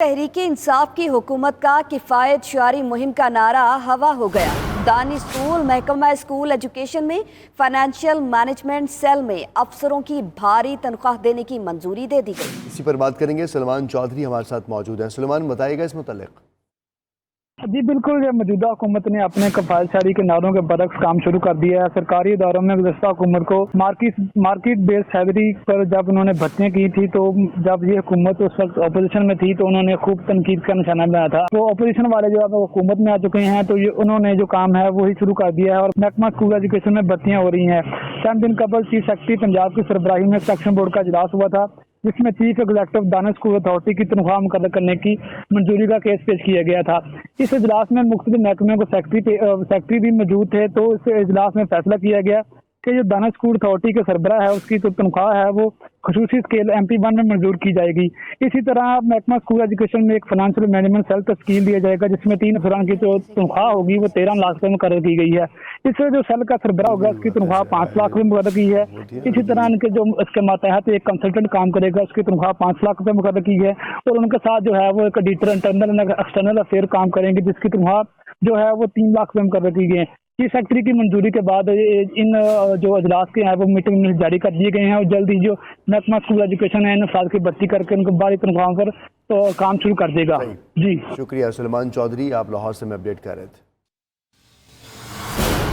तहरीके इंसाफ की हुकूमत का किफ़ायत शारी मुहिम का नारा हवा हो गया। दानिश स्कूल महकमा स्कूल एजुकेशन में फाइनेंशियल मैनेजमेंट सेल में अफसरों की भारी तनख्वाह देने की मंजूरी दे दी गई। इसी पर बात करेंगे। सलमान चौधरी हमारे साथ मौजूद हैं। सलमान, बताइएगा इस मुतालिक। जी बिल्कुल, मौजूदा हुकूमत ने अपने कफ़ायतशारी के नारों के बरक्स काम शुरू कर दिया है। सरकारी इदारों में गुज़श्ता हुकूमत को मार्केट बेस्ड सैलरी पर जब उन्होंने भर्तियाँ की थी, तो जब ये हुकूमत उस वक्त अपोजिशन में थी तो उन्होंने खूब तनकीद का निशाना बनाया था। तो अपोजिशन वाले जो अब हुकूमत में आ चुके हैं तो ये उन्होंने जो काम है वही शुरू कर दिया है और महकमा स्कूल एजुकेशन में भर्तियाँ हो रही हैं। चंद दिन कबल चीफ सेक्रेटरी पंजाब की सरबराही में सेक्शन बोर्ड का इजलास हुआ था, जिसमें chief executive Danish school authority की तनख्वाह मुकर्रर करने की मंजूरी का केस पेश किया गया था। इस इजलास में मुख्तलिफ महकमे को सेक्रेटरी भी मौजूद थे। तो इस इजलास में फैसला किया गया कि जो दानिश स्कूल अथॉरिटी के सरबराह है उसकी जो तनख्वाह है वो खसूसी स्केल MP1 में मंजूर की जाएगी। इसी तरह महकमा स्कूल एजुकेशन में एक फाइनेंशियल मैनेजमेंट सेल तश्कील दिया जाएगा, जिसमें 3 अफसरान की जो तनख्वाह होगी वो 13 लाख रुपये मुकर्रर की गई है। इससे जो सेल का सरबराह होगा उसकी तनख्वाह 5 लाख रुपये मुकर्रर की है। इसी तरह इनके जो इसके मातहत एक कंसल्टेंट काम करेगा, उसकी तनख्वाह 5 लाख रुपये मुकर्रर की है। और उनके साथ जो है वो एक एडिटर इंटरनल एक्सटर्नल अफेयर काम करेंगे, जिसकी तनख्वाह जो है वो 3 लाख रुपये मुकर्रर की गई है। चीफ सेक्रेटरी की मंजूरी के बाद इन जो अजलास के हैं वो मीटिंग में जारी कर दिए गए हैं और जल्द ही जो महकमा स्कूल एजुकेशन है इन अफराद की भर्ती करके उनको बारी तनख्वाहों पर तो काम शुरू कर देगा। जी शुक्रिया सलमान चौधरी, आप लाहौर से हमें अपडेट कर रहे थे।